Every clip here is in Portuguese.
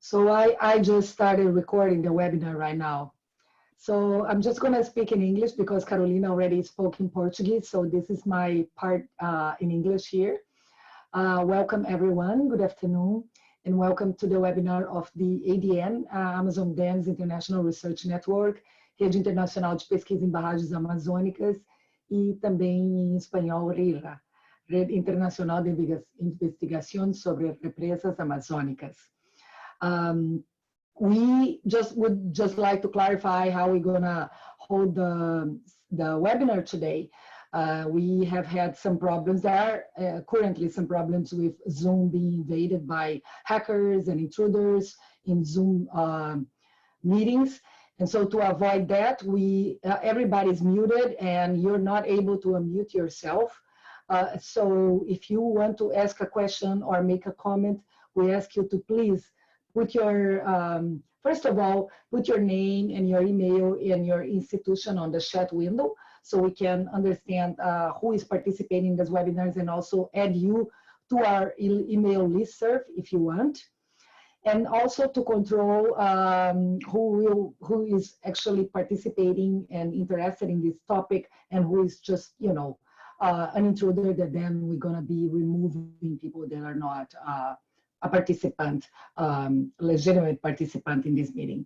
So I just started recording the webinar right now. So I'm just going to speak in English because Carolina already spoke in Portuguese. So this is my part in English here. Welcome everyone, good afternoon, and welcome to the webinar of the ADN, Amazon Dams International Research Network, Rede Internacional de Pesquisa em Barragens Amazônicas, e também em espanhol RIRA, Rede Internacional de Investigación sobre Represas Amazónicas. We would just like to clarify how we're gonna hold the webinar today. We have had some problems. There are currently some problems with Zoom being invaded by hackers and intruders in Zoom meetings. And so to avoid that, everybody's muted and you're not able to unmute yourself. So if you want to ask a question or make a comment, we ask you to please put your, first of all, put your name and your email and your institution on the chat window so we can understand who is participating in these webinars and also add you to our email listserv if you want. And also to control who is actually participating and interested in this topic and who is just, you know, an intruder, that then we're gonna be removing people that are not a participant, legitimate participant in this meeting.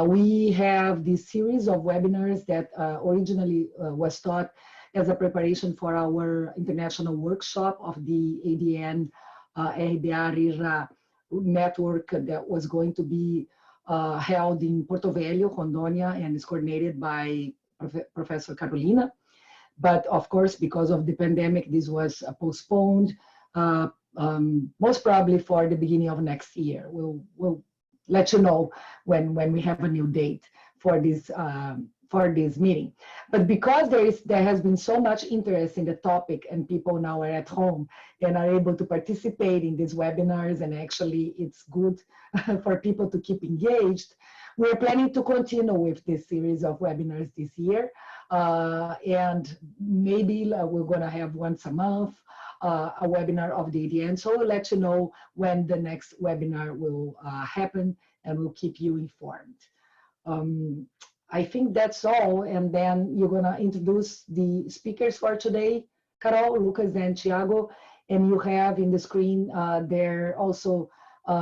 We have this series of webinars that originally was taught as a preparation for our international workshop of the ADN RBA network that was going to be held in Porto Velho, Rondônia, and is coordinated by Professor Carolina. But of course, because of the pandemic, this was postponed, most probably for the beginning of next year. We'll let you know when we have a new date for this meeting. But because there has been so much interest in the topic and people now are at home and are able to participate in these webinars, and actually it's good for people to keep engaged, we're planning to continue with this series of webinars this year. And maybe we're gonna have once a month a webinar of the ADN. So we'll let you know when the next webinar will happen, and we'll keep you informed. I think that's all, and then you're gonna introduce the speakers for today, Carol, Lucas, and Thiago, and you have in the screen their also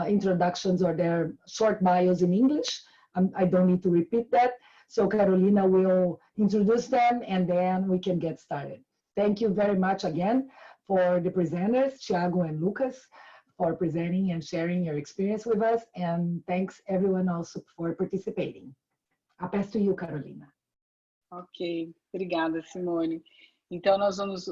introductions or their short bios in English. I don't need to repeat that. So Carolina will introduce them, and then we can get started. Thank you very much again for the presenters, Thiago and Lucas, for presenting and sharing your experience with us, and thanks everyone also for participating. I'll pass to you, Carolina. Ok, obrigada, Simone. Então,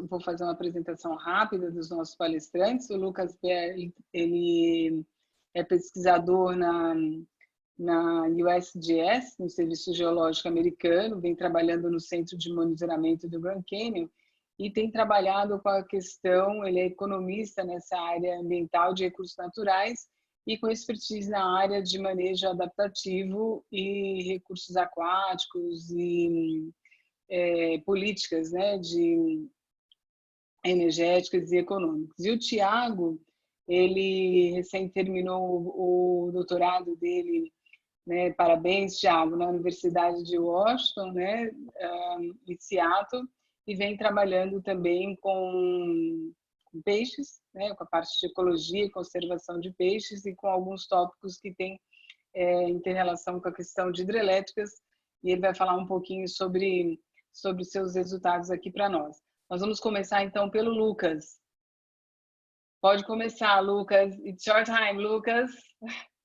vou fazer uma apresentação rápida dos nossos palestrantes. O Lucas Baer, ele é pesquisador na USGS, no Serviço Geológico Americano, vem trabalhando no Centro de Monitoramento do Grand Canyon e tem trabalhado com a questão, ele é economista nessa área ambiental de recursos naturais e com expertise na área de manejo adaptativo e recursos aquáticos e políticas, né, de energéticas e econômicas. E o Thiago, ele recém terminou o doutorado dele, né, parabéns, Thiago, na Universidade de Washington, né, em Seattle, e vem trabalhando também com peixes, né, com a parte de ecologia e conservação de peixes e com alguns tópicos que têm inter-relação com a questão de hidrelétricas, e ele vai falar um pouquinho sobre seus resultados aqui para nós. Nós vamos começar então pelo Lucas. Pode começar, Lucas. It's your time, Lucas.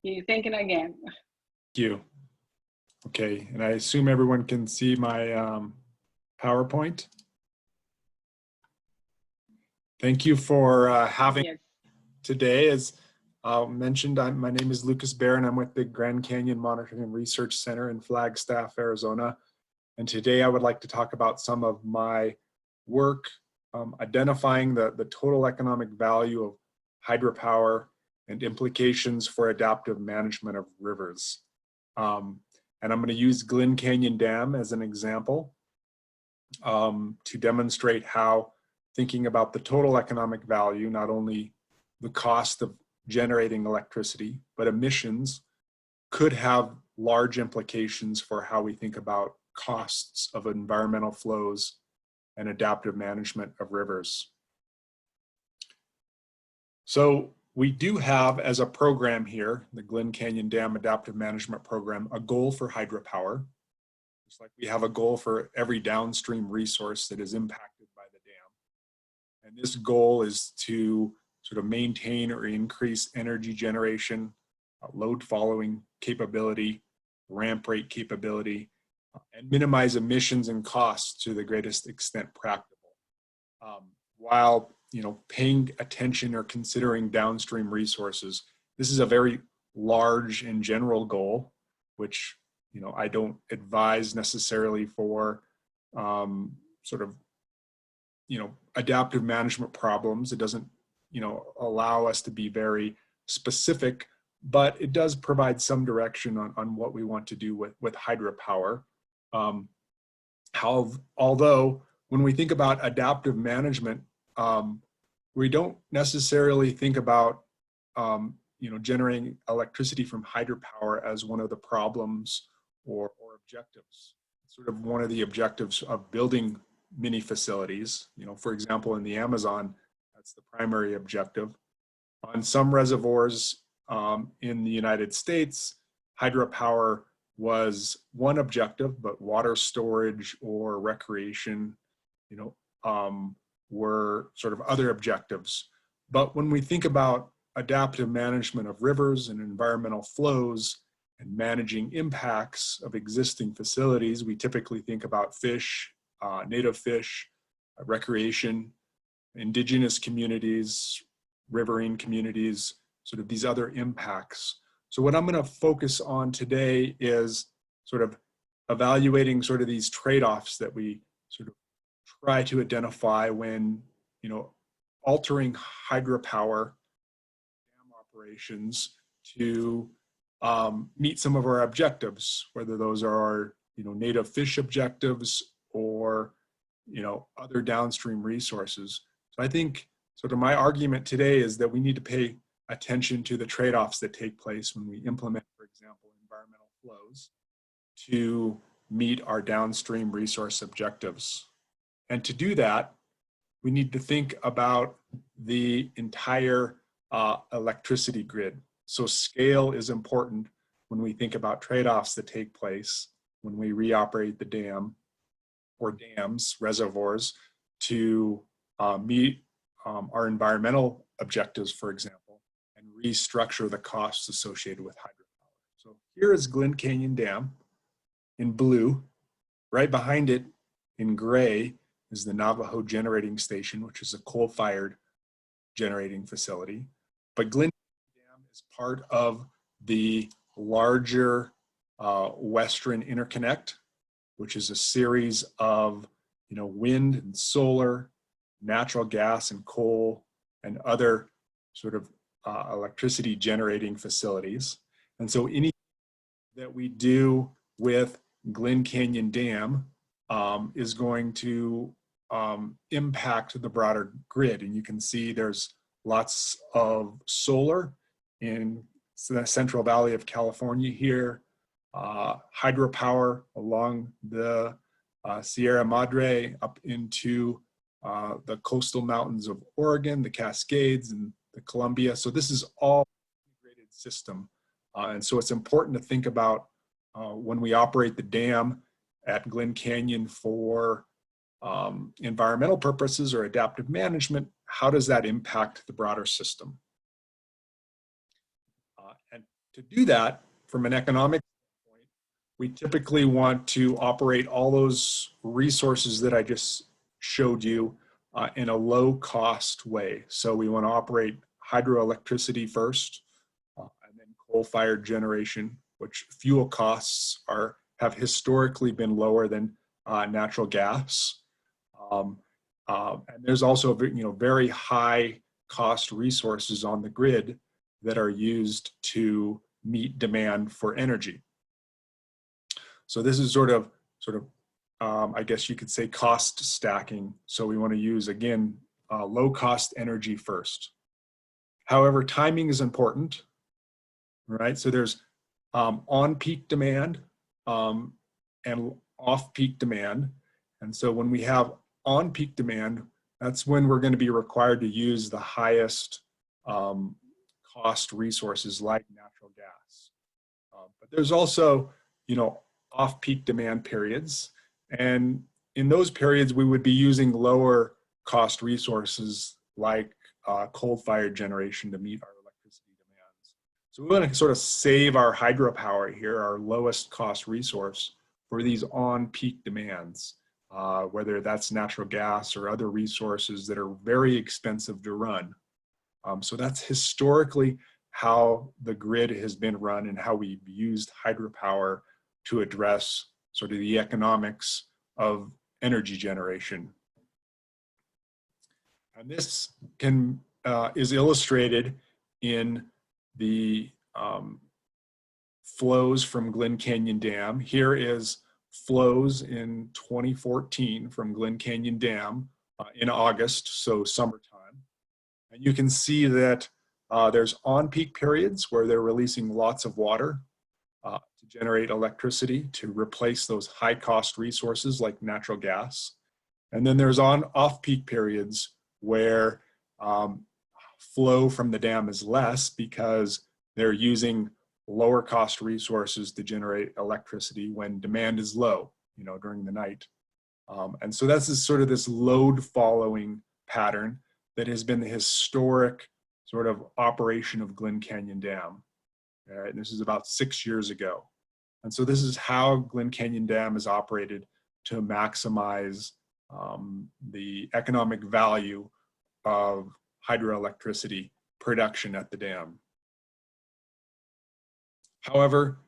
You're thinking again. Thank you. Okay, and I assume everyone can see my PowerPoint. Thank you for having me today. As mentioned, my name is Lucas Baer, and I'm with the Grand Canyon Monitoring and Research Center in Flagstaff, Arizona. And today I would like to talk about some of my work identifying the total economic value of hydropower and implications for adaptive management of rivers. And I'm going to use Glen Canyon Dam as an example to demonstrate how thinking about the total economic value, not only the cost of generating electricity, but emissions could have large implications for how we think about costs of environmental flows and adaptive management of rivers. So we do have, as a program here, the Glen Canyon Dam Adaptive Management Program, a goal for hydropower. Just like we have a goal for every downstream resource that is impacted by the dam. And this goal is to sort of maintain or increase energy generation, load following capability, ramp rate capability, and minimize emissions and costs to the greatest extent practical. While paying attention or considering downstream resources, this is a very large and general goal, which I don't advise necessarily for sort of adaptive management problems. It doesn't allow us to be very specific, but it does provide some direction on what we want to do with hydropower. Although when we think about adaptive management, we don't necessarily think about generating electricity from hydropower as one of the problems or objectives. It's sort of one of the objectives of building mini facilities. For example, in the Amazon, that's the primary objective. On some reservoirs in the United States, hydropower was one objective, but water storage or recreation, were sort of other objectives. But when we think about adaptive management of rivers and environmental flows and managing impacts of existing facilities, we typically think about fish, native fish, recreation, indigenous communities, riverine communities, sort of these other impacts. So what I'm going to focus on today is sort of evaluating sort of these trade-offs that we sort of try to identify when, altering hydropower dam operations to meet some of our objectives, whether those are our, native fish objectives or, other downstream resources. So I think sort of my argument today is that we need to pay attention to the trade-offs that take place when we implement, for example, environmental flows to meet our downstream resource objectives. And to do that, we need to think about the entire electricity grid. So scale is important when we think about trade-offs that take place when we reoperate the dam or dams, reservoirs, to meet our environmental objectives, for example, and restructure the costs associated with hydropower. So here is Glen Canyon Dam in blue. Right behind it in gray is the Navajo Generating Station, which is a coal-fired generating facility. But Glen Canyon Dam is part of the larger Western Interconnect, which is a series of wind and solar, natural gas and coal, and other sort of electricity generating facilities. And so anything that we do with Glen Canyon Dam is going to impact the broader grid. And you can see there's lots of solar in the Central Valley of California here, hydropower along the Sierra Madre up into the coastal mountains of Oregon, the Cascades, and the Columbia. So this is all an integrated system. And so it's important to think about when we operate the dam at Glen Canyon for environmental purposes or adaptive management, how does that impact the broader system? And to do that, from an economic standpoint, we typically want to operate all those resources that I just showed you in a low cost way. So we want to operate hydroelectricity first, and then coal-fired generation, which fuel costs have historically been lower than natural gas. And there's also very high cost resources on the grid that are used to meet demand for energy. So this is sort of I guess you could say cost stacking. So we want to use, again, low cost energy first. However, timing is important, right? So there's on-peak demand and off-peak demand. And so when we have on-peak demand, that's when we're going to be required to use the highest cost resources like natural gas. But there's also, off-peak demand periods. And in those periods, we would be using lower cost resources like coal-fired generation to meet our electricity demands. So we want to sort of save our hydropower here, our lowest cost resource, for these on-peak demands, whether that's natural gas or other resources that are very expensive to run. So that's historically how the grid has been run and how we've used hydropower to address sort of the economics of energy generation. And this is illustrated in the flows from Glen Canyon Dam. Here is flows in 2014 from Glen Canyon Dam in August, so summertime. And you can see that there's on-peak periods where they're releasing lots of water to generate electricity to replace those high-cost resources like natural gas. And then there's off-peak periods where flow from the dam is less because they're using lower cost resources to generate electricity when demand is low, during the night. And so that's sort of this load following pattern that has been the historic sort of operation of Glen Canyon Dam. All right, this is about 6 years ago. And so this is how Glen Canyon Dam is operated to maximize the economic value of hydroelectricity production at the dam. However,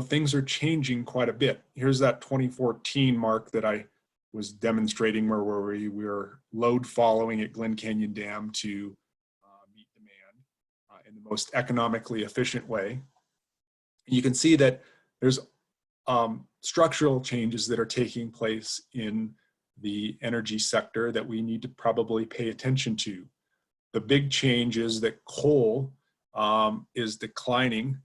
things are changing quite a bit. Here's that 2014 mark that I was demonstrating where we were load following at Glen Canyon Dam to meet demand in the most economically efficient way. You can see that there's structural changes that are taking place in the energy sector that we need to probably pay attention to. The big change is that coal is declining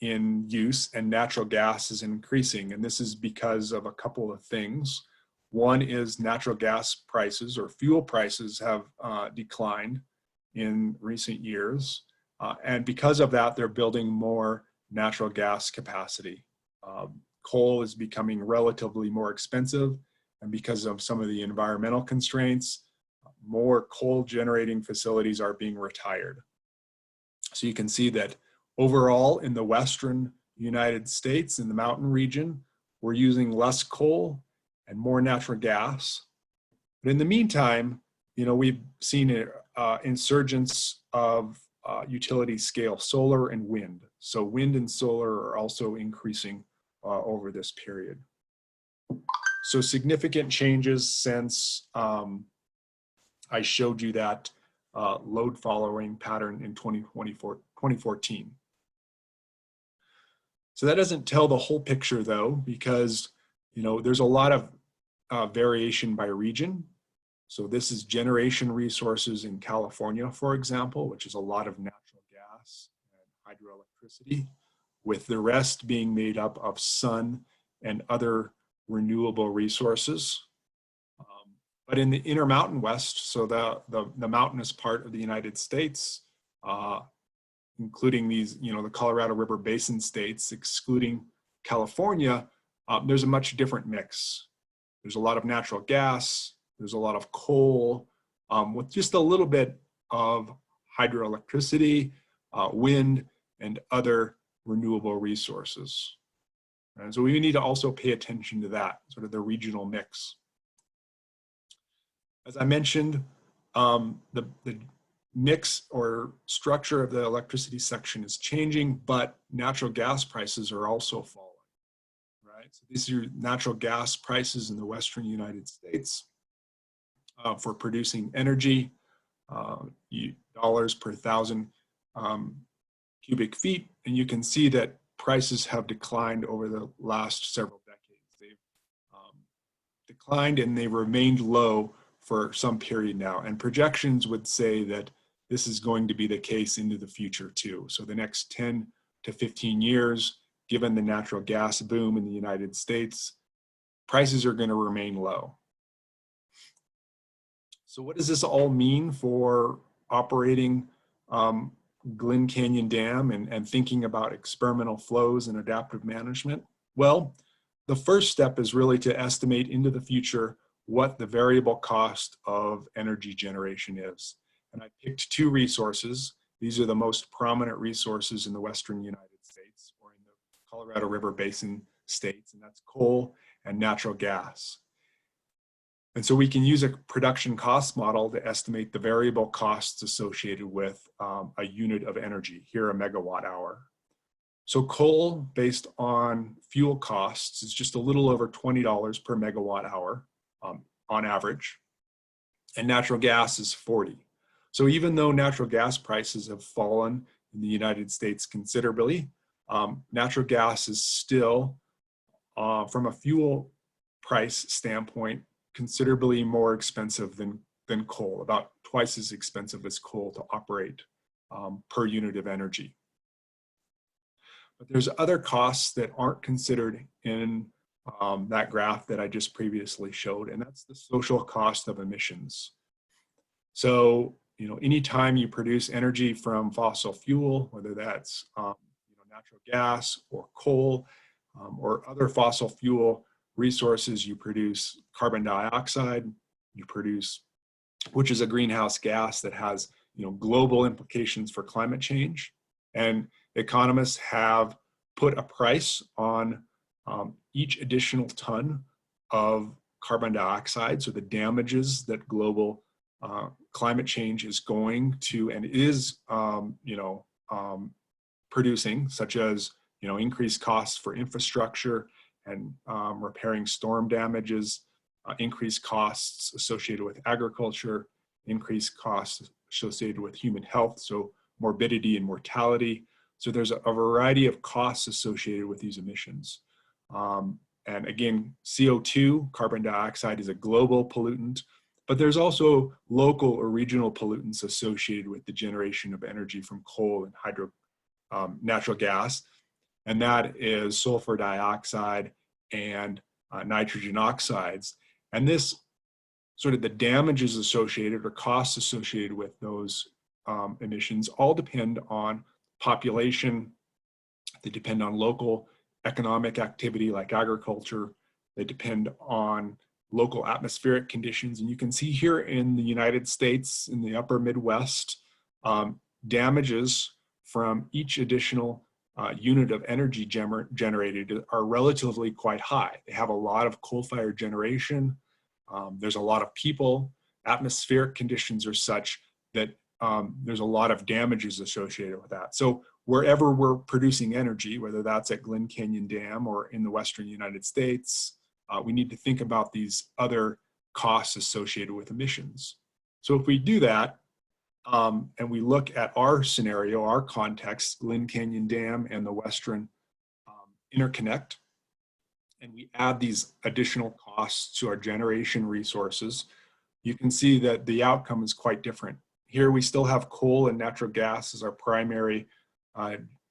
in use and natural gas is increasing. And this is because of a couple of things. One is natural gas prices or fuel prices have declined in recent years. And because of that, they're building more natural gas capacity. Coal is becoming relatively more expensive, and because of some of the environmental constraints, more coal generating facilities are being retired. So you can see that overall in the Western United States, in the mountain region, we're using less coal and more natural gas. But in the meantime, we've seen an insurgence of utility scale solar and wind. So wind and solar are also increasing over this period. So significant changes since I showed you that load following pattern in 2014. So that doesn't tell the whole picture though, because there's a lot of variation by region. So this is generation resources in California, for example, which is a lot of natural gas and hydroelectricity, with the rest being made up of sun and other renewable resources. But in the Intermountain West, so the mountainous part of the United States, including these, the Colorado River Basin states, excluding California, there's a much different mix. There's a lot of natural gas, there's a lot of coal, with just a little bit of hydroelectricity, wind, and other renewable resources. And so we need to also pay attention to that, sort of the regional mix. As I mentioned, the mix or structure of the electricity section is changing, but natural gas prices are also falling, right? So these are natural gas prices in the Western United States for producing energy, dollars per thousand cubic feet. And you can see that prices have declined over the last several decades. They've declined and they've remained low for some period now. And projections would say that this is going to be the case into the future too. So the next 10 to 15 years, given the natural gas boom in the United States, prices are going to remain low. So what does this all mean for operating Glen Canyon Dam and thinking about experimental flows and adaptive management? Well, the first step is really to estimate into the future what the variable cost of energy generation is. And I picked two resources. These are the most prominent resources in the Western United States or in the Colorado River Basin states, and that's coal and natural gas. And so we can use a production cost model to estimate the variable costs associated with a unit of energy, here a megawatt hour. So coal, based on fuel costs, is just a little over $20 per megawatt hour on average, and natural gas is 40. So even though natural gas prices have fallen in the United States considerably, natural gas is still, from a fuel price standpoint, considerably more expensive than coal, about twice as expensive as coal to operate per unit of energy. But there's other costs that aren't considered in that graph that I just previously showed, and that's the social cost of emissions. So, you know, anytime you produce energy from fossil fuel, whether that's natural gas or coal or other fossil fuel resources, you produce carbon dioxide, you produce, which is a greenhouse gas that has, you know, global implications for climate change. And economists have put a price on each additional ton of carbon dioxide, so the damages that global climate change is going to and is, producing, such as, you know, increased costs for infrastructure and repairing storm damages, increased costs associated with agriculture, increased costs associated with human health, so morbidity and mortality. So there's a variety of costs associated with these emissions. And again, CO2, carbon dioxide, is a global pollutant, but there's also local or regional pollutants associated with the generation of energy from coal and natural gas. And that is sulfur dioxide and nitrogen oxides. And this sort of the damages associated or costs associated with those emissions all depend on population. They depend on local economic activity like agriculture. They depend on local atmospheric conditions. And you can see here in the United States, in the upper Midwest, damages from each additional unit of energy generated are relatively quite high. They have a lot of coal-fired generation. There's a lot of people. Atmospheric conditions are such that there's a lot of damages associated with that. So wherever we're producing energy, whether that's at Glen Canyon Dam or in the Western United States, we need to think about these other costs associated with emissions. So if we do that, and we look at our scenario, our context, Glen Canyon Dam and the Western interconnect, and we add these additional costs to our generation resources, you can see that the outcome is quite different. Here we still have coal and natural gas as our primary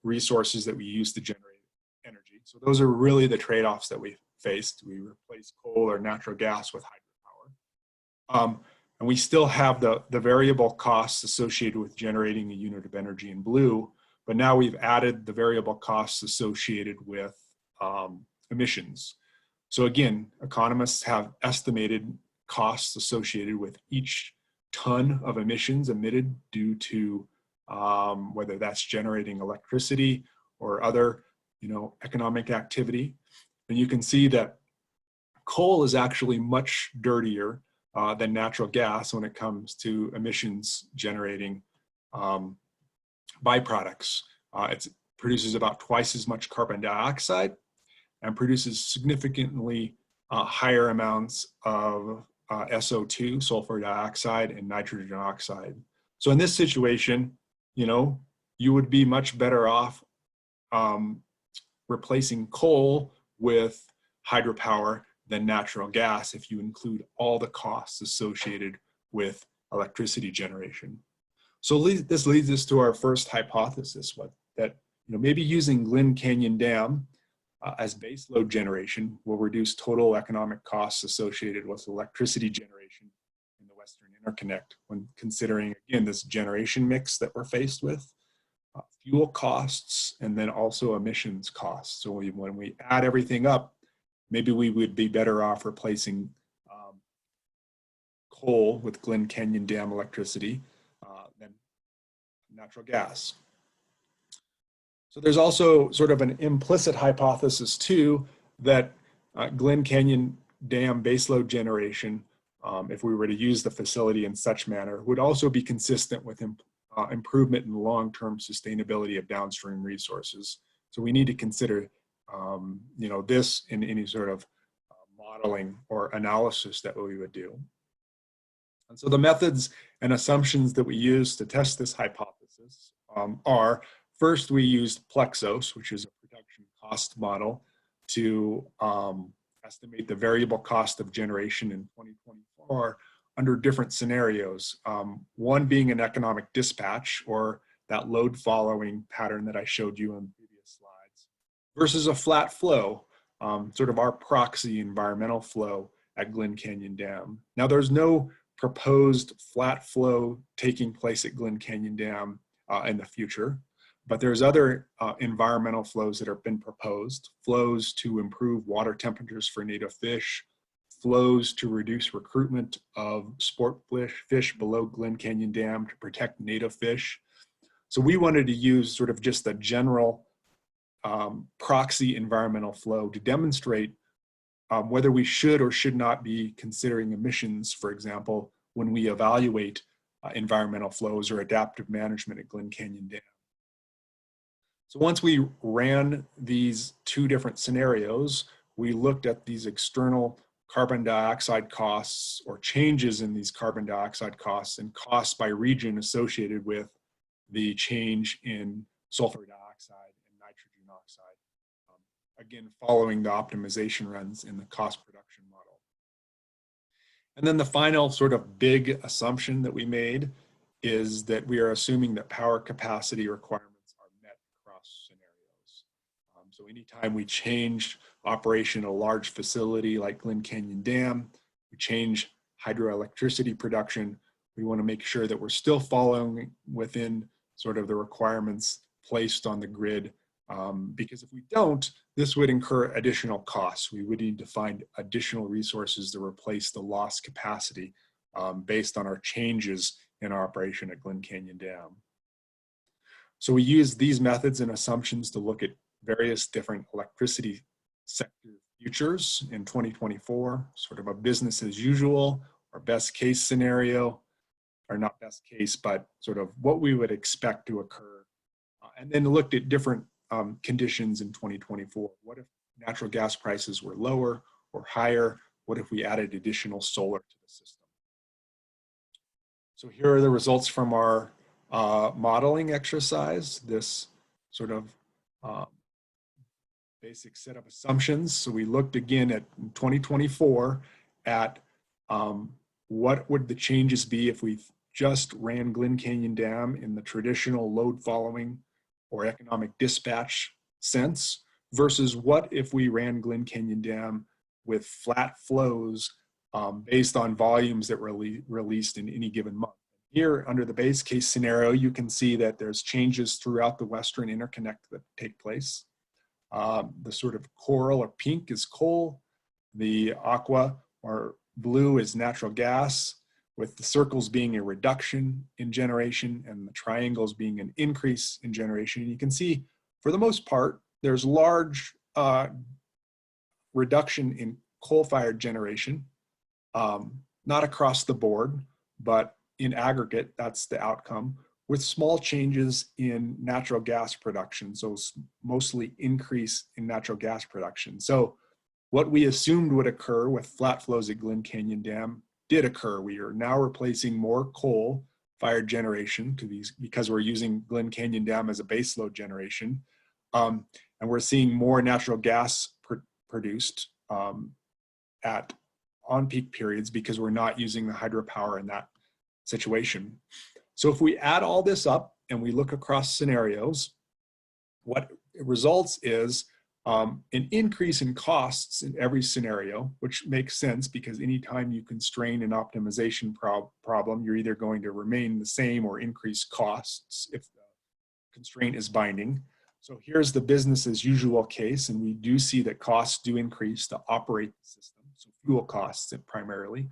resources that we use to generate energy. So those are really the trade-offs that we faced. We replace coal or natural gas with hydropower. And we still have the variable costs associated with generating a unit of energy in blue, but now we've added the variable costs associated with emissions. So again, economists have estimated costs associated with each ton of emissions emitted due to whether that's generating electricity or other, economic activity. And you can see that coal is actually much dirtier than natural gas when it comes to emissions generating byproducts. It produces about twice as much carbon dioxide and produces significantly higher amounts of SO2, sulfur dioxide, and nitrogen oxide. So in this situation, you would be much better off replacing coal with hydropower than natural gas if you include all the costs associated with electricity generation. So this leads us to our first hypothesis, that maybe using Glen Canyon Dam as base load generation will reduce total economic costs associated with electricity generation in the Western Interconnect when considering, again, this generation mix that we're faced with, fuel costs, and then also emissions costs. So when we add everything up, maybe we would be better off replacing coal with Glen Canyon Dam electricity than natural gas. So there's also sort of an implicit hypothesis too that Glen Canyon Dam baseload generation, if we were to use the facility in such manner, would also be consistent with improvement in long-term sustainability of downstream resources. So we need to consider this in any sort of modeling or analysis that we would do. And so the methods and assumptions that we use to test this hypothesis are, first, we used Plexos, which is a production cost model, to estimate the variable cost of generation in 2024 under different scenarios. One being an economic dispatch, or that load following pattern that I showed you on previous slides, versus a flat flow, sort of our proxy environmental flow at Glen Canyon Dam. Now, there's no proposed flat flow taking place at Glen Canyon Dam in the future, but there's other environmental flows that have been proposed, flows to improve water temperatures for native fish, flows to reduce recruitment of sport fish below Glen Canyon Dam to protect native fish. So we wanted to use sort of just a general proxy environmental flow to demonstrate whether we should or should not be considering emissions, for example, when we evaluate environmental flows or adaptive management at Glen Canyon Dam. So once we ran these two different scenarios, we looked at these external carbon dioxide costs or changes in these carbon dioxide costs and costs by region associated with the change in sulfur dioxide and nitrogen oxide. Again, following the optimization runs in the cost production model. And then the final sort of big assumption that we made is that we are assuming that power capacity requirements are met across scenarios. So anytime we change operation of a large facility like Glen Canyon Dam, we change hydroelectricity production, we want to make sure that we're still following within sort of the requirements placed on the grid, because if we don't, this would incur additional costs. We would need to find additional resources to replace the lost capacity based on our changes in our operation at Glen Canyon Dam. So we use these methods and assumptions to look at various different electricity sector futures in 2024, sort of a business as usual or best case scenario, or not best case, but sort of what we would expect to occur. And then looked at different conditions in 2024. What if natural gas prices were lower or higher? What if we added additional solar to the system? So here are the results from our modeling exercise, this sort of basic set of assumptions. So we looked again at 2024 at what would the changes be if we just ran Glen Canyon Dam in the traditional load following or economic dispatch sense, versus what if we ran Glen Canyon Dam with flat flows based on volumes that were released in any given month. Here, under the base case scenario, you can see that there's changes throughout the Western Interconnect that take place. The sort of coral or pink is coal, the aqua or blue is natural gas, with the circles being a reduction in generation and the triangles being an increase in generation. You can see, for the most part, there's large reduction in coal-fired generation, not across the board, but in aggregate, that's the outcome, with small changes in natural gas production, so mostly increase in natural gas production. So what we assumed would occur with flat flows at Glen Canyon Dam did occur. We are now replacing more coal-fired generation to these because we're using Glen Canyon Dam as a baseload generation, and we're seeing more natural gas produced on peak periods because we're not using the hydropower in that situation. So if we add all this up and we look across scenarios, what it results is an increase in costs in every scenario, which makes sense because anytime you constrain an optimization problem, you're either going to remain the same or increase costs if the constraint is binding. So here's the business as usual case, and we do see that costs do increase to operate the system, so fuel costs primarily,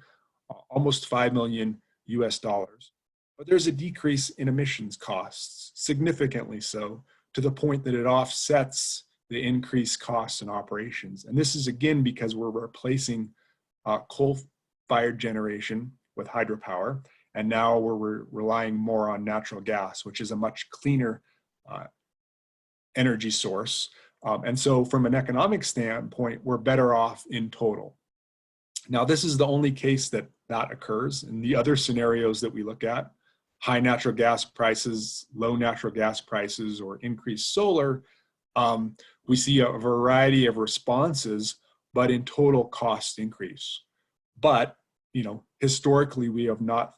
almost $5 million US. But there's a decrease in emissions costs, significantly so, to the point that it offsets the increased costs in operations. And this is again because we're replacing coal-fired generation with hydropower, and now we're relying more on natural gas, which is a much cleaner energy source. And so from an economic standpoint, we're better off in total. Now, this is the only case that occurs. In the other scenarios that we look at, high natural gas prices, low natural gas prices, or increased solar, we see a variety of responses, but in total cost increase. But, you know, historically, we have not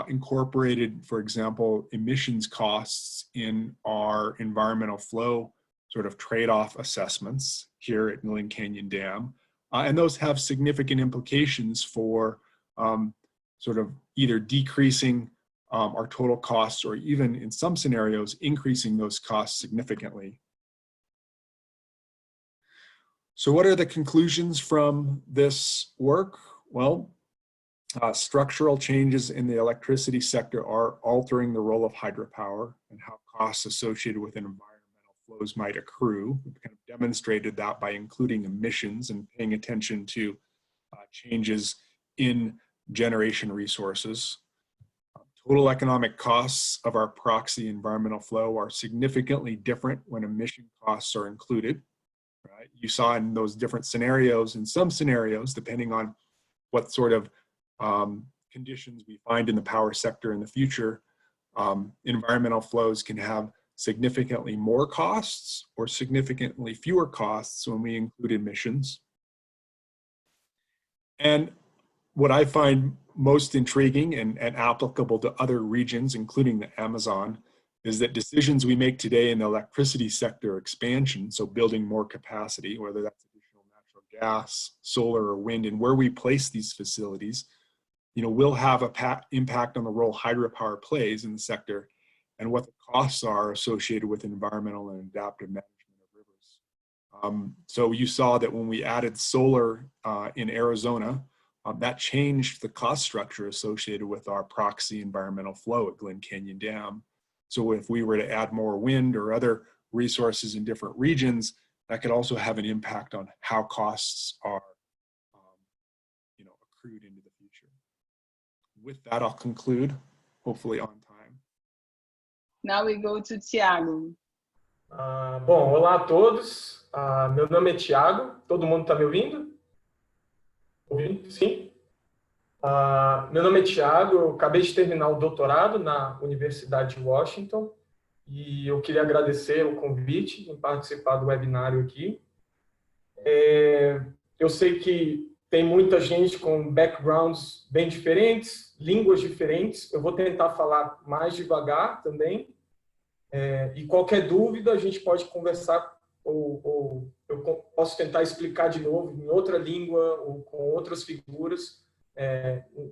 incorporated, for example, emissions costs in our environmental flow sort of trade-off assessments here at Glen Canyon Dam. And those have significant implications for sort of either decreasing our total costs or even in some scenarios, increasing those costs significantly. So what are the conclusions from this work? Well, structural changes in the electricity sector are altering the role of hydropower and how costs associated with environmental flows might accrue. We've kind of demonstrated that by including emissions and paying attention to changes in generation resources. Total economic costs of our proxy environmental flow are significantly different when emission costs are included. Right? You saw in those different scenarios, in some scenarios, depending on what sort of conditions we find in the power sector in the future, environmental flows can have significantly more costs or significantly fewer costs when we include emissions. And what I find most intriguing and applicable to other regions, including the Amazon, is that decisions we make today in the electricity sector expansion, so building more capacity, whether that's additional natural gas, solar, or wind, and where we place these facilities, you know, will have an impact on the role hydropower plays in the sector and what the costs are associated with environmental and adaptive management of rivers. So you saw that when we added solar in Arizona, that changed the cost structure associated with our proxy environmental flow at Glen Canyon Dam. So if we were to add more wind or other resources in different regions, that could also have an impact on how costs are you know, accrued into the future. With that, I'll conclude, hopefully on time. Now we go to Thiago. Bom, olá a todos. Meu nome é Thiago. Todo mundo está me ouvindo? Ouvindo? Sim? Meu nome é Thiago. Eu acabei de terminar o doutorado na Universidade de Washington e eu queria agradecer o convite em participar do webinário aqui. Eu sei que tem muita gente com backgrounds bem diferentes, línguas diferentes. Eu vou tentar falar mais devagar também. E qualquer dúvida a gente pode conversar ou eu posso tentar explicar de novo em outra língua ou com outras figuras,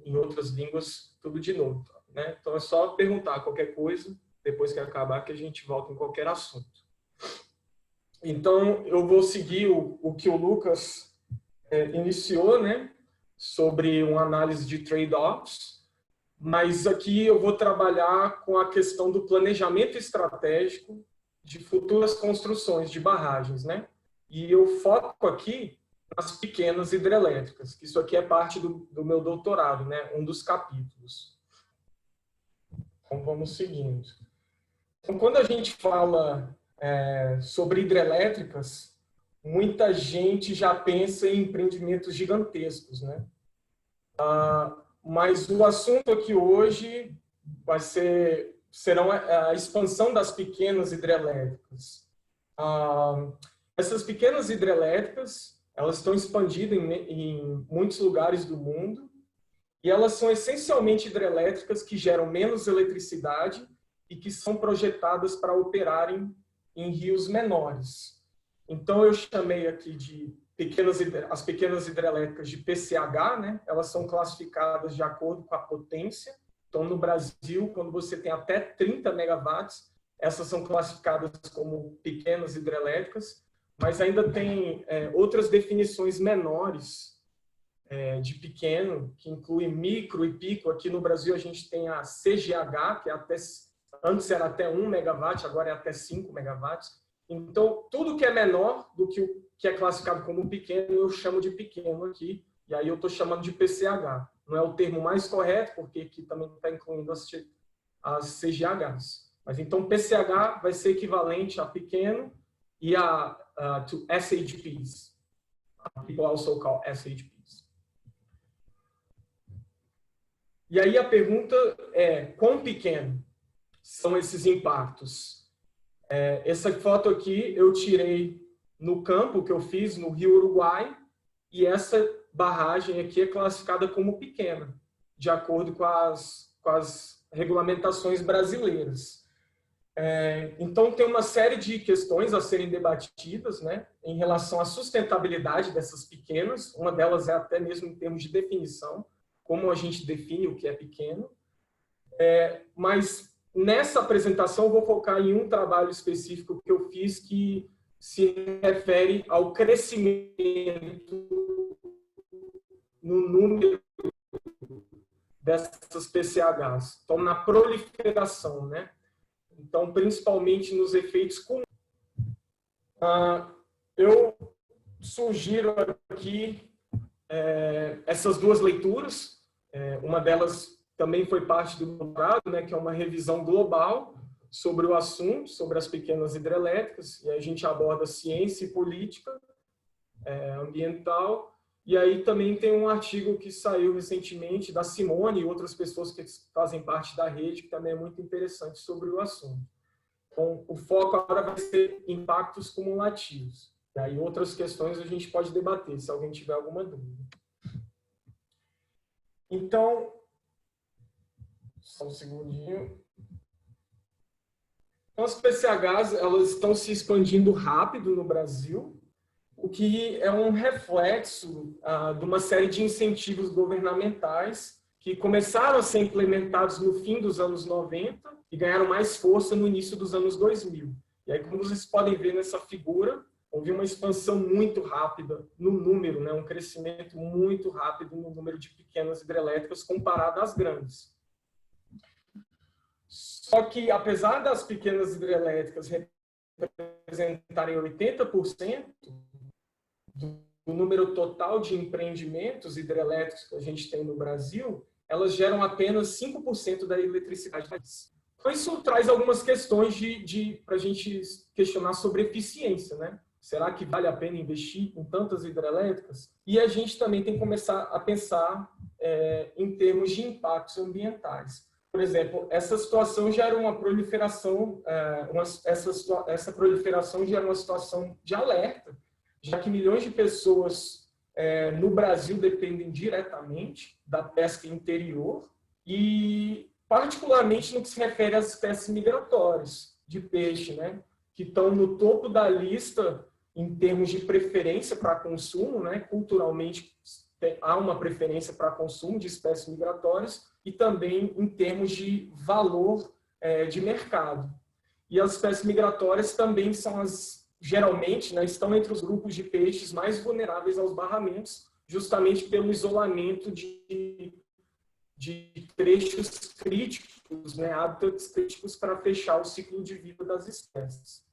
em outras línguas, tudo de novo. Né? Então é só perguntar qualquer coisa, depois que acabar, que a gente volta em qualquer assunto. Então eu vou seguir o que o Lucas iniciou, né? Sobre uma análise de trade-offs. Mas aqui eu vou trabalhar com a questão do planejamento estratégico de futuras construções de barragens, né? E eu foco aqui nas pequenas hidrelétricas, que isso aqui é parte do meu doutorado, né? Um dos capítulos. Então vamos seguindo. Então, quando a gente fala sobre hidrelétricas, muita gente já pensa em empreendimentos gigantescos, né? Mas o assunto aqui hoje serão a expansão das pequenas hidrelétricas. Essas pequenas hidrelétricas, elas estão expandidas em muitos lugares do mundo E elas são essencialmente hidrelétricas que geram menos eletricidade e que são projetadas para operarem em rios menores. Então, eu chamei aqui de as pequenas hidrelétricas de PCH, né? Elas são classificadas de acordo com a potência. Então, no Brasil, quando você tem até 30 megawatts, essas são classificadas como pequenas hidrelétricas, mas ainda tem outras definições menores de pequeno, que inclui micro e pico. Aqui no Brasil, a gente tem a CGH, que antes era até 1 megawatt, agora é até 5 megawatts. Então, tudo que é menor do que o que é classificado como pequeno, eu chamo de pequeno aqui, e aí eu estou chamando de PCH. Não é o termo mais correto, porque aqui também está incluindo as CGHs. Mas então, PCH vai ser equivalente a pequeno e to SHPs. People also call SHPs. E aí a pergunta é, quão pequeno são esses impactos? Essa foto aqui eu tirei no campo que eu fiz no Rio Uruguai, e essa barragem aqui é classificada como pequena, de acordo com as regulamentações brasileiras. Então, tem uma série de questões a serem debatidas, né, em relação à sustentabilidade dessas pequenas. Uma delas é até mesmo em termos de definição, como a gente define o que é pequeno. Mas nessa apresentação eu vou focar em um trabalho específico que eu fiz que se refere ao crescimento no número dessas PCHs. Então, na proliferação, né? Então, principalmente nos efeitos comuns. Eu sugiro aqui essas duas leituras. Uma delas também foi parte do doutorado, né, que é uma revisão global sobre o assunto, sobre as pequenas hidrelétricas, e a gente aborda ciência e política ambiental. E aí também tem um artigo que saiu recentemente da Simone e outras pessoas que fazem parte da rede, que também é muito interessante sobre o assunto. Então, o foco agora vai ser impactos cumulativos. E aí outras questões a gente pode debater, se alguém tiver alguma dúvida. Então, só um segundinho. Então, as PCHs, elas estão se expandindo rápido no Brasil, o que é um reflexo de uma série de incentivos governamentais que começaram a ser implementados no fim dos anos 90 e ganharam mais força no início dos anos 2000. E aí, como vocês podem ver nessa figura, houve uma expansão muito rápida no número, né? Um crescimento muito rápido no número de pequenas hidrelétricas comparado às grandes. Só que, apesar das pequenas hidrelétricas representarem 80% do número total de empreendimentos hidrelétricos que a gente tem no Brasil, elas geram apenas 5% da eletricidade do país. Então, isso traz algumas questões para a gente questionar sobre eficiência, né? Será que vale a pena investir em tantas hidrelétricas? E a gente também tem que começar a pensar em termos de impactos ambientais. Por exemplo, essa situação gera uma proliferação, essa proliferação gera uma situação de alerta, já que milhões de pessoas no Brasil dependem diretamente da pesca interior e, particularmente, no que se refere às espécies migratórias de peixe, né, que estão no topo da lista em termos de preferência para consumo, né, culturalmente há uma preferência para consumo de espécies migratórias e também em termos de valor de mercado. E as espécies migratórias também são geralmente, né, estão entre os grupos de peixes mais vulneráveis aos barramentos, justamente pelo isolamento de trechos críticos, né, hábitats críticos para fechar o ciclo de vida das espécies.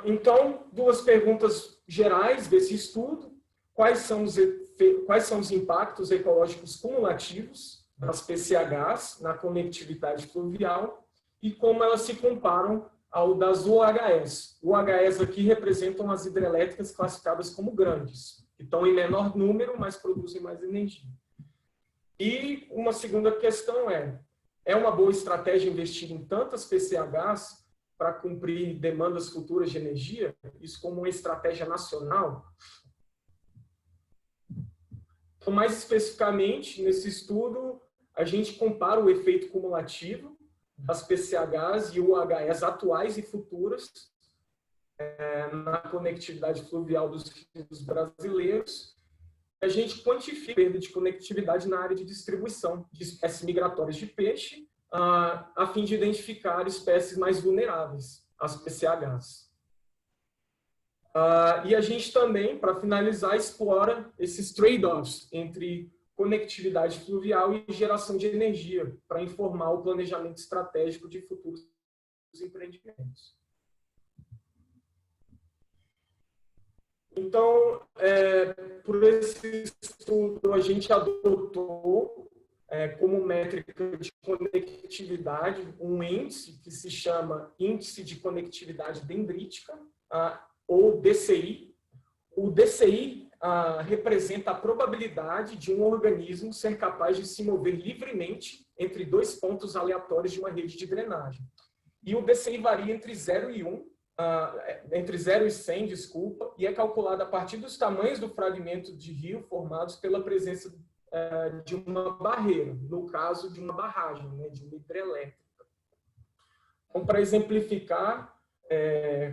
Então, duas perguntas gerais desse estudo. Quais são os impactos ecológicos cumulativos das PCHs na conectividade fluvial e como elas se comparam ao das UHS. UHS aqui representam as hidrelétricas classificadas como grandes, que estão em menor número, mas produzem mais energia. E uma segunda questão é uma boa estratégia investir em tantas PCHs para cumprir demandas futuras de energia? Isso como uma estratégia nacional? Então, mais especificamente, nesse estudo, a gente compara o efeito cumulativo das PCHs e UHS atuais e futuras na conectividade fluvial dos rios brasileiros. A gente quantifica a perda de conectividade na área de distribuição de espécies migratórias de peixe, a fim de identificar espécies mais vulneráveis às PCHs. E a gente também, para finalizar, explora esses trade-offs entre conectividade fluvial e geração de energia, para informar o planejamento estratégico de futuros empreendimentos. Então, por esse estudo, a gente adotou como métrica de conectividade um índice que se chama Índice de Conectividade Dendrítica, ou DCI. O DCI representa a probabilidade de um organismo ser capaz de se mover livremente entre dois pontos aleatórios de uma rede de drenagem. E o DCI varia entre 0 e 1, entre 0 e 100, desculpa, e é calculado a partir dos tamanhos do fragmento de rio formados pela presença de uma barreira, no caso de uma barragem, né, de uma hidrelétrica. Então, para exemplificar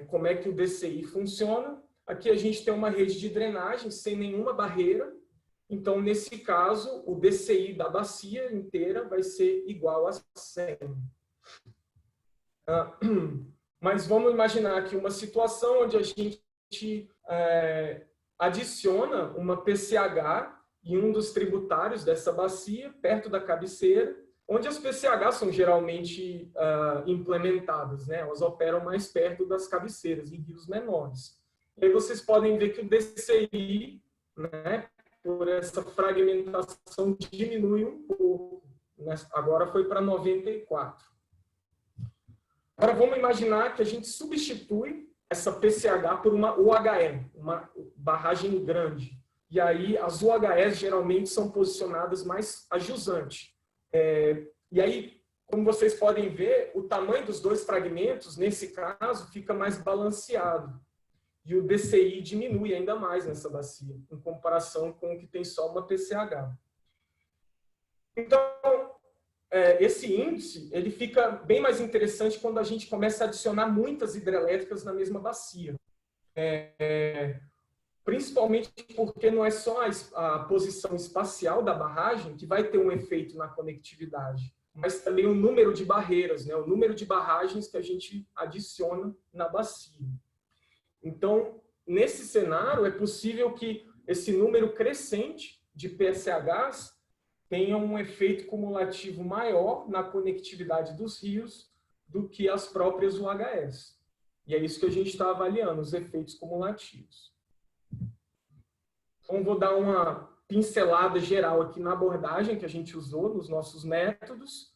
como é que o DCI funciona, aqui a gente tem uma rede de drenagem sem nenhuma barreira. Então, nesse caso, o DCI da bacia inteira vai ser igual a 100. Mas vamos imaginar aqui uma situação onde a gente adiciona uma PCH em um dos tributários dessa bacia, perto da cabeceira, onde as PCHs são geralmente implementadas, né? Elas operam mais perto das cabeceiras, em rios menores. E aí vocês podem ver que o DCI, né, por essa fragmentação, diminui um pouco. Né? Agora foi para 94. Agora vamos imaginar que a gente substitui essa PCH por uma UHE, uma barragem grande. E aí as UHS geralmente são posicionadas mais a jusante. E aí, como vocês podem ver, o tamanho dos dois fragmentos, nesse caso, fica mais balanceado. E o DCI diminui ainda mais nessa bacia, em comparação com o que tem só uma PCH. Então, esse índice ele fica bem mais interessante quando a gente começa a adicionar muitas hidrelétricas na mesma bacia. Principalmente porque não é só a posição espacial da barragem que vai ter um efeito na conectividade, mas também o número de barreiras, né? O número de barragens que a gente adiciona na bacia. Então, nesse cenário, é possível que esse número crescente de PCHs tenha um efeito cumulativo maior na conectividade dos rios do que as próprias UHS. E é isso que a gente está avaliando, os efeitos cumulativos. Então, vou dar uma pincelada geral aqui na abordagem que a gente usou nos nossos métodos.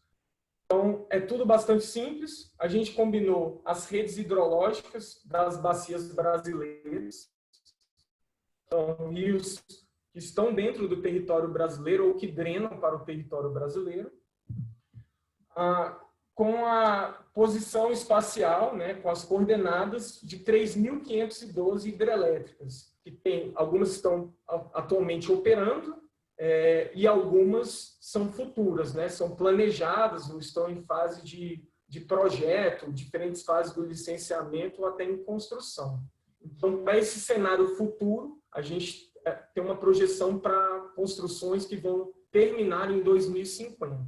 Então, é tudo bastante simples. A gente combinou as redes hidrológicas das bacias brasileiras, então, rios que estão dentro do território brasileiro ou que drenam para o território brasileiro, com a posição espacial, né, com as coordenadas de 3.512 hidrelétricas, que tem, algumas estão atualmente operando e algumas são futuras, né, são planejadas ou estão em fase de projeto, diferentes fases do licenciamento ou até em construção. Então, para esse cenário futuro, a gente tem uma projeção para construções que vão terminar em 2050.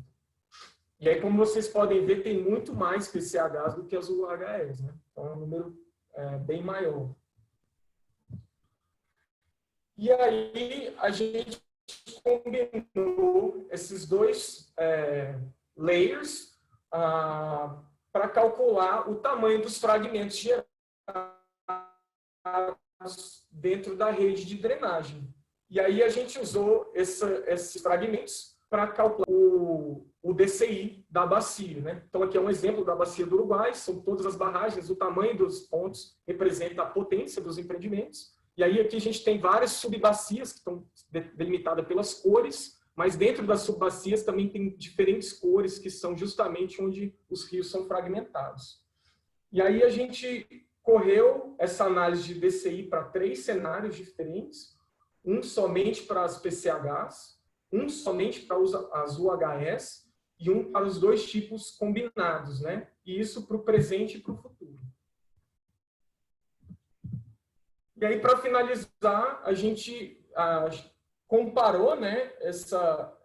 E aí, como vocês podem ver, tem muito mais PCHs do que as UHS, né? Então, é um número bem maior. E aí, a gente combinou esses dois layers para calcular o tamanho dos fragmentos gerados dentro da rede de drenagem. E aí, a gente usou esses fragmentos para calcular o DCI da bacia, né? Então, aqui é um exemplo da bacia do Uruguai, são todas as barragens, o tamanho dos pontos representa a potência dos empreendimentos. E aí, aqui a gente tem várias subbacias que estão delimitadas pelas cores, mas dentro das subbacias também tem diferentes cores, que são justamente onde os rios são fragmentados. E aí, a gente correu essa análise de DCI para 3 cenários diferentes. um somente para as PCHs, um somente para as UHS e um para os dois tipos combinados, né? E isso para o presente e para o futuro. E aí, para finalizar, a gente comparou, né, essa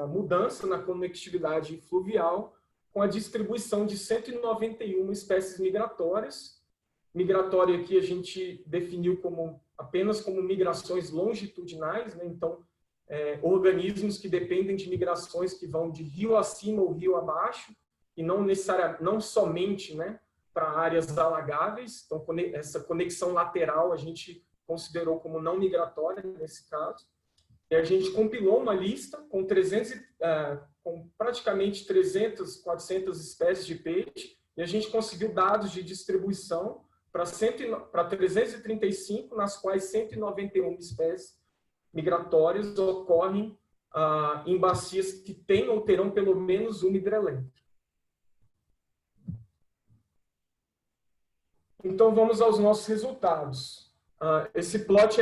mudança na conectividade fluvial com a distribuição de 191 espécies migratórias. Migratória aqui a gente definiu apenas como migrações longitudinais, né? Então, organismos que dependem de migrações que vão de rio acima ou rio abaixo, e não somente, né, para áreas alagáveis. Então, essa conexão lateral a gente considerou como não migratória nesse caso. E a gente compilou uma lista com praticamente 300, 400 espécies de peixe, e a gente conseguiu dados de distribuição para 335, nas quais 191 espécies migratórias ocorrem em bacias que têm ou terão pelo menos uma hidrelétrica. Então, vamos aos nossos resultados. Esse plot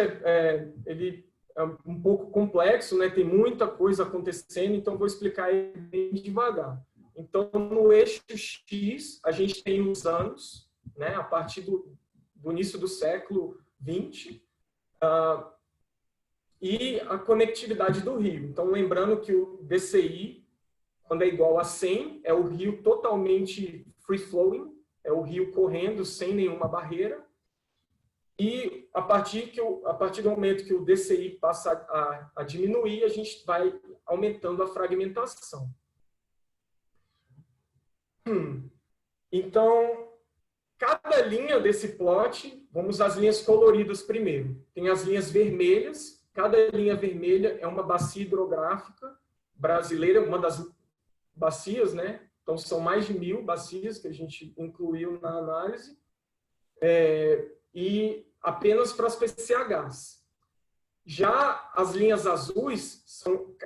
ele é um pouco complexo, né? Tem muita coisa acontecendo, então vou explicar ele bem devagar. Então, no eixo X, a gente tem os anos, né? A partir do início do século XX, e a conectividade do rio. Então, lembrando que o DCI, quando é igual a 100, é o rio totalmente free-flowing, é o rio correndo sem nenhuma barreira. E a partir do momento que o DCI passa a diminuir, a gente vai aumentando a fragmentação. Então, cada linha desse plot, vamos às linhas coloridas primeiro. Tem as linhas vermelhas. Cada linha vermelha é uma bacia hidrográfica brasileira, uma das bacias, né? Então, são mais de 1000 bacias que a gente incluiu na análise. E apenas para as PCHs. Já as linhas azuis são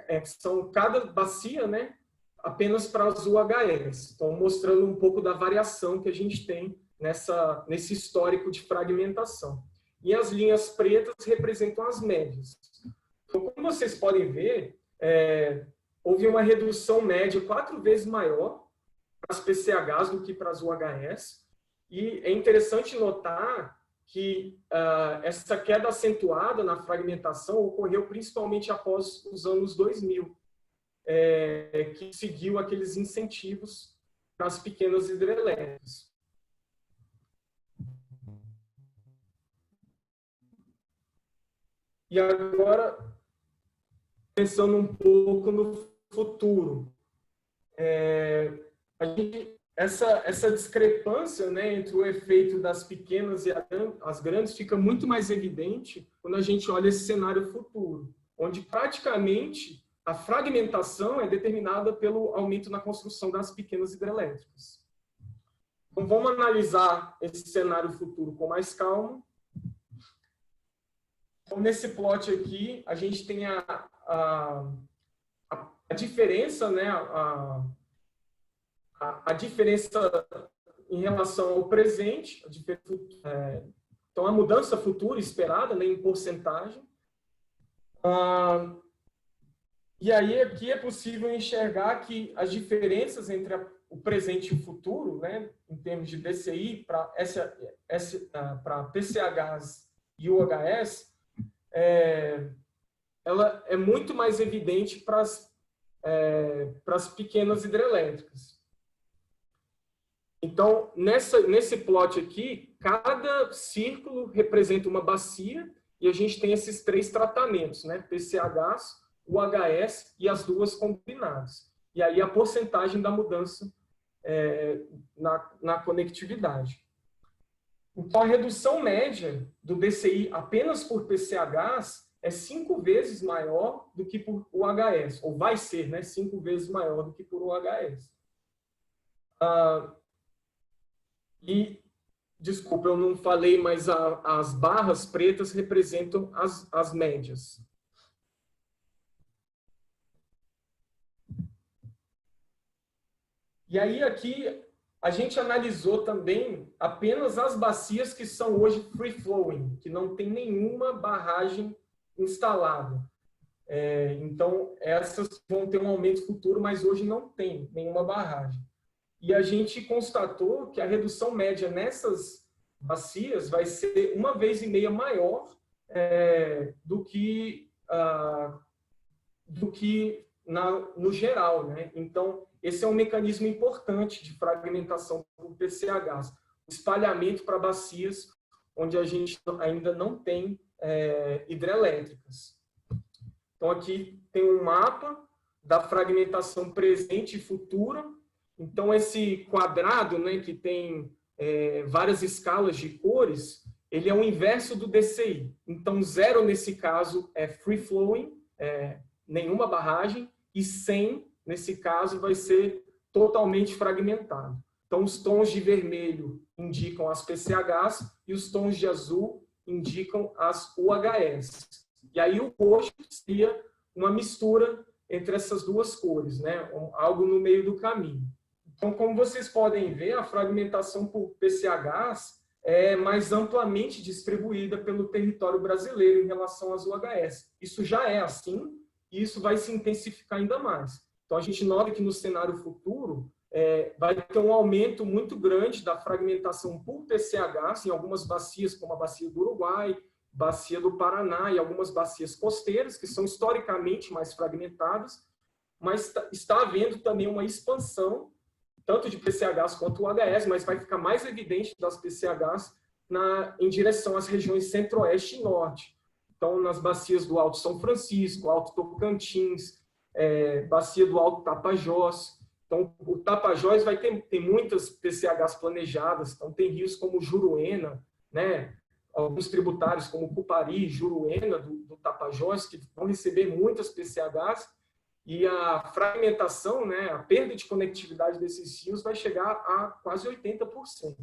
cada bacia, né? Apenas para as UHS. Então, mostrando um pouco da variação que a gente tem nesse histórico de fragmentação. E as linhas pretas representam as médias. Então, como vocês podem ver, houve uma redução média 4 vezes maior para as PCHs do que para as UHS. E é interessante notar que essa queda acentuada na fragmentação ocorreu principalmente após os anos 2000, que seguiu aqueles incentivos para as pequenas hidrelétricas. E agora, pensando um pouco no futuro, essa discrepância, né, entre o efeito das pequenas e as grandes fica muito mais evidente quando a gente olha esse cenário futuro, onde praticamente a fragmentação é determinada pelo aumento na construção das pequenas hidrelétricas. Então, vamos analisar esse cenário futuro com mais calma. Então, nesse plot aqui, a gente tem a diferença, né, a diferença em relação ao presente, então a mudança futura esperada, né, em porcentagem. E aí aqui é possível enxergar que as diferenças entre o presente e o futuro, né, em termos de DCI para PCHs e UHS, ela é muito mais evidente para as pequenas hidrelétricas. Então, nesse plot aqui, cada círculo representa uma bacia e a gente tem esses 3 tratamentos, né? PCHs, UHS e as duas combinadas. E aí a porcentagem da mudança na conectividade. Então, a redução média do DCI apenas por PCHs é 5 vezes maior do que por UHS, ou vai ser, né, 5 vezes maior do que por UHS. E, desculpa, eu não falei, mas as barras pretas representam as médias. E aí aqui a gente analisou também apenas as bacias que são hoje free flowing, que não tem nenhuma barragem instalada. Então, essas vão ter um aumento futuro, mas hoje não tem nenhuma barragem. E a gente constatou que a redução média nessas bacias vai ser 1,5 vezes maior do que no geral, né? Então, esse é um mecanismo importante de fragmentação por PCHs, o espalhamento para bacias onde a gente ainda não tem hidrelétricas. Então, aqui tem um mapa da fragmentação presente e futura. Então, esse quadrado, né, que tem várias escalas de cores, ele é o inverso do DCI. Então, 0 nesse caso é free flowing, nenhuma barragem, e 100 nesse caso vai ser totalmente fragmentado. Então, os tons de vermelho indicam as PCHs e os tons de azul indicam as UHS. E aí o roxo seria uma mistura entre essas duas cores, né? Algo no meio do caminho. Então, como vocês podem ver, a fragmentação por PCHs é mais amplamente distribuída pelo território brasileiro em relação às UHS. Isso já é assim e isso vai se intensificar ainda mais. Então, a gente nota que no cenário futuro vai ter um aumento muito grande da fragmentação por PCHs em algumas bacias, como a bacia do Uruguai, bacia do Paraná e algumas bacias costeiras, que são historicamente mais fragmentadas, mas está havendo também uma expansão, tanto de PCHs quanto UHS, mas vai ficar mais evidente das PCHs em direção às regiões centro-oeste e norte. Então, nas bacias do Alto São Francisco, Alto Tocantins, bacia do Alto Tapajós. Então, o Tapajós vai ter muitas PCHs planejadas, então tem rios como Juruena, né? Alguns tributários como Cupari, Juruena, do Tapajós, que vão receber muitas PCHs, e a fragmentação, né, a perda de conectividade desses rios vai chegar a quase 80%.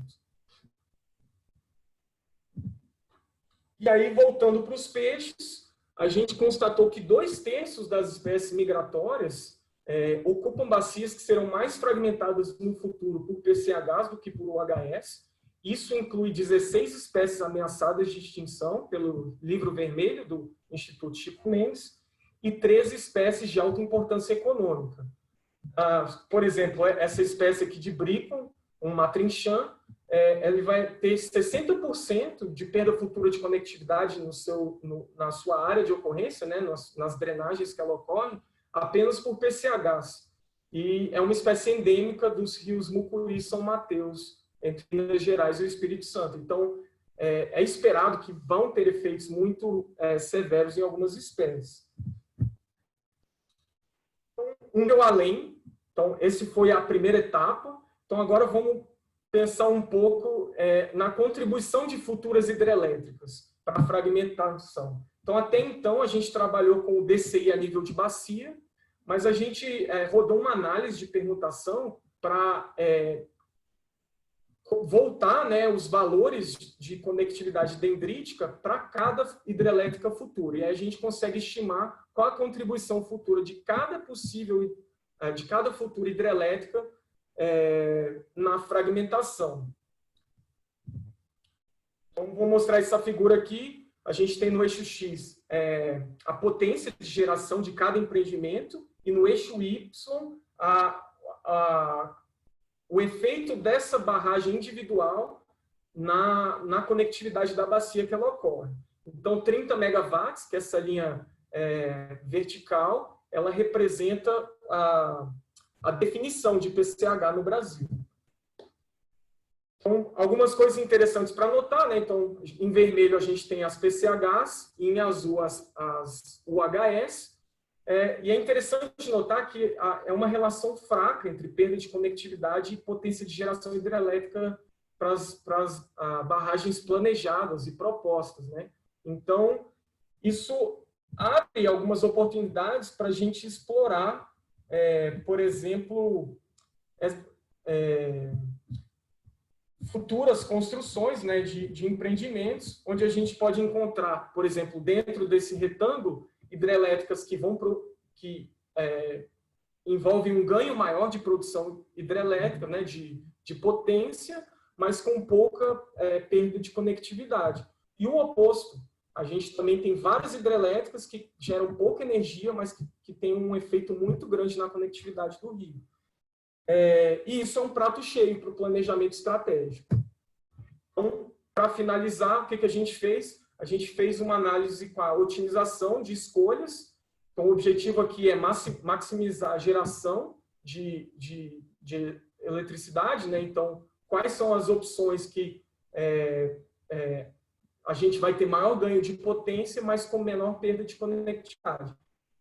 E aí, voltando para os peixes, a gente constatou que 2/3 das espécies migratórias ocupam bacias que serão mais fragmentadas no futuro por PCHs do que por UHS. Isso inclui 16 espécies ameaçadas de extinção pelo Livro Vermelho do Instituto Chico Mendes e 13 espécies de alta importância econômica. Por exemplo, essa espécie aqui de Bricon, um matrinchã, ele vai ter 60% de perda futura de conectividade na sua área de ocorrência, né, nas drenagens que ela ocorre, apenas por PCHs. E é uma espécie endêmica dos rios Mucuri e São Mateus, entre Minas Gerais e o Espírito Santo. Então, é esperado que vão ter efeitos muito severos em algumas espécies. Um deu além. Então, esse foi a primeira etapa. Então, agora vamos pensar um pouco na contribuição de futuras hidrelétricas para a fragmentação. Então, até então, a gente trabalhou com o DCI a nível de bacia, mas a gente rodou uma análise de permutação para voltar, né, os valores de conectividade dendrítica para cada hidrelétrica futura. E aí a gente consegue estimar qual a contribuição futura de cada futura hidrelétrica na fragmentação. Então, vou mostrar essa figura aqui. A gente tem no eixo X a potência de geração de cada empreendimento e no eixo Y o efeito dessa barragem individual na conectividade da bacia que ela ocorre. Então, 30 megawatts, que é essa linha vertical, ela representa a definição de PCH no Brasil. Então, algumas coisas interessantes para notar, né? Então, em vermelho a gente tem as PCHs, em azul as UHS, e é interessante notar que é uma relação fraca entre perda de conectividade e potência de geração hidrelétrica para as barragens planejadas e propostas, né? Então, isso abre algumas oportunidades para a gente explorar, por exemplo, futuras construções, né, de empreendimentos, onde a gente pode encontrar, por exemplo, dentro desse retângulo, hidrelétricas que envolvem um ganho maior de produção hidrelétrica, né, de potência, mas com pouca perda de conectividade. E o oposto, a gente também tem várias hidrelétricas que geram pouca energia, mas que têm um efeito muito grande na conectividade do rio. E isso é um prato cheio para o planejamento estratégico. Então, para finalizar, o que a gente fez? A gente fez uma análise com a otimização de escolhas. Então, o objetivo aqui é maximizar a geração de eletricidade, né? Então, quais são as opções que a gente vai ter maior ganho de potência, mas com menor perda de conectividade.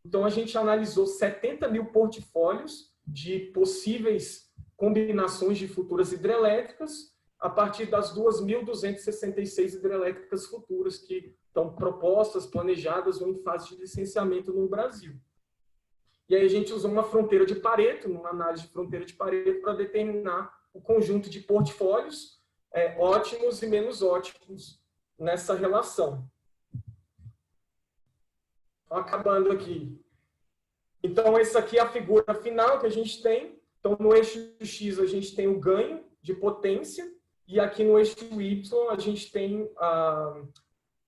Então, a gente analisou 70 mil portfólios de possíveis combinações de futuras hidrelétricas a partir das 2.266 hidrelétricas futuras que estão propostas, planejadas ou em fase de licenciamento no Brasil. E aí a gente usou uma fronteira de Pareto, uma análise de fronteira de Pareto, para determinar o conjunto de portfólios ótimos e menos ótimos nessa relação. Acabando aqui. Então, essa aqui é a figura final que a gente tem. Então, no eixo X, a gente tem o ganho de potência, e aqui no eixo Y, a gente tem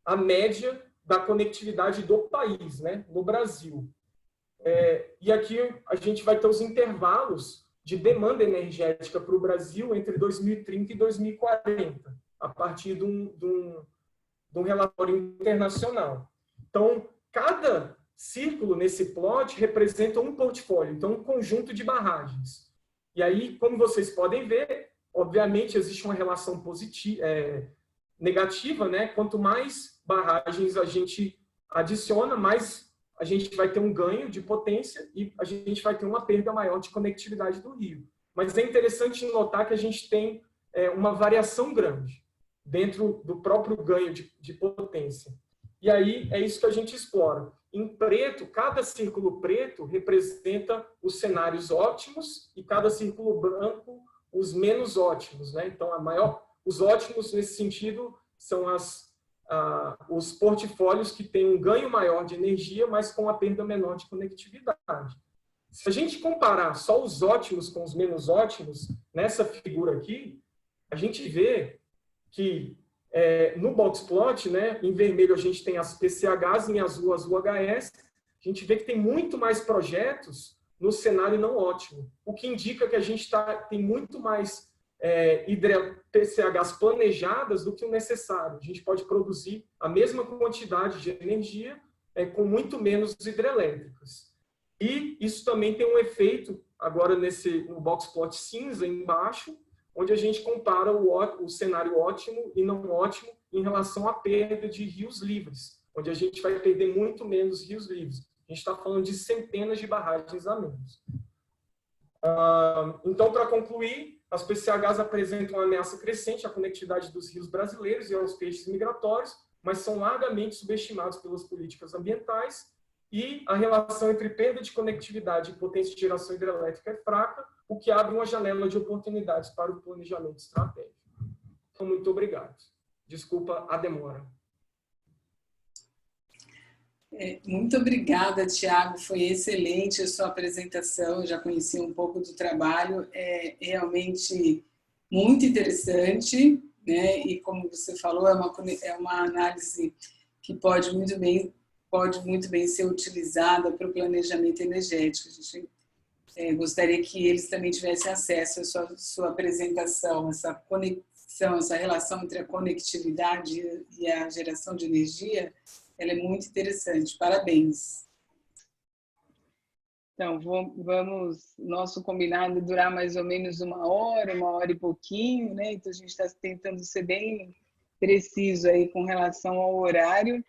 a média da conectividade do país, né, no Brasil. E aqui a gente vai ter os intervalos de demanda energética para o Brasil entre 2030 e 2040, a partir de um relatório internacional. Então, cada círculo nesse plot representa um portfólio, então um conjunto de barragens. E aí, como vocês podem ver, obviamente existe uma relação positiva, negativa, né? Quanto mais barragens a gente adiciona, mais a gente vai ter um ganho de potência e a gente vai ter uma perda maior de conectividade do rio. Mas é interessante notar que a gente tem uma variação grande dentro do próprio ganho de potência. E aí é isso que a gente explora. Em preto, cada círculo preto representa os cenários ótimos e cada círculo branco os menos ótimos, né? Então, os ótimos nesse sentido são os portfólios que têm um ganho maior de energia, mas com a perda menor de conectividade. Se a gente comparar só os ótimos com os menos ótimos, nessa figura aqui, a gente vê que no box plot, né, em vermelho a gente tem as PCHs, em azul as UHS, a gente vê que tem muito mais projetos no cenário não ótimo, o que indica que a gente tem muito mais PCHs planejadas do que o necessário. A gente pode produzir a mesma quantidade de energia com muito menos hidrelétricas. E isso também tem um efeito, agora no box plot cinza embaixo, onde a gente compara o cenário ótimo e não ótimo em relação à perda de rios livres, onde a gente vai perder muito menos rios livres. A gente está falando de centenas de barragens a menos. Então, para concluir, as PCHs apresentam uma ameaça crescente à conectividade dos rios brasileiros e aos peixes migratórios, mas são largamente subestimados pelas políticas ambientais, e a relação entre perda de conectividade e potência de geração hidrelétrica é fraca, o que abre uma janela de oportunidades para o planejamento estratégico. Então, muito obrigado. Desculpa a demora. Muito obrigada, Tiago. Foi excelente a sua apresentação. Eu já conheci um pouco do trabalho. É realmente muito interessante, né? E como você falou, é uma análise que pode muito bem ser utilizada para o planejamento energético. A gente gostaria que eles também tivessem acesso à sua apresentação, essa conexão, essa relação entre a conectividade e a geração de energia. Ela é muito interessante. Parabéns. Então, nosso combinado é durar mais ou menos uma hora e pouquinho, né? Então, a gente está tentando ser bem preciso aí com relação ao horário.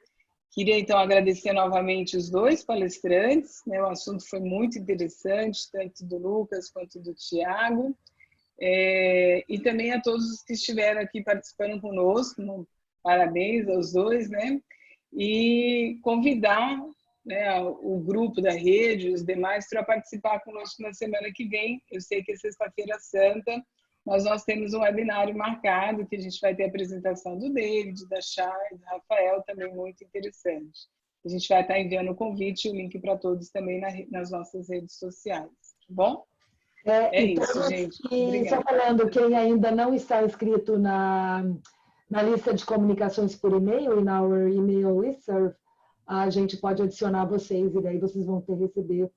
Queria, então, agradecer novamente os dois palestrantes, né? O assunto foi muito interessante, tanto do Lucas quanto do Tiago. E também a todos os que estiveram aqui participando conosco. Parabéns aos dois, né? E convidar, né, o grupo da rede, os demais, para participar conosco na semana que vem. Eu sei que é Sexta-feira Santa, mas nós temos um webinário marcado, que a gente vai ter a apresentação do David, da Chay, do Rafael, também muito interessante. A gente vai estar enviando o convite e o link para todos também nas nossas redes sociais. Tá bom? Então, isso, gente. E só falando, quem ainda não está inscrito na lista de comunicações por e-mail, in our email listserv, a gente pode adicionar vocês e daí vocês vão receber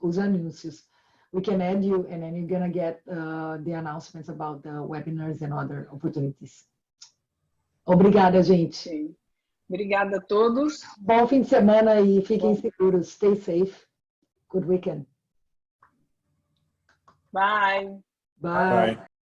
os anúncios. We can add you and then you're gonna get the announcements about the webinars and other opportunities. Obrigada, gente. Sim. Obrigada a todos. Bom fim de semana e fiquem seguros. Stay safe. Good weekend. Bye. Bye. Bye.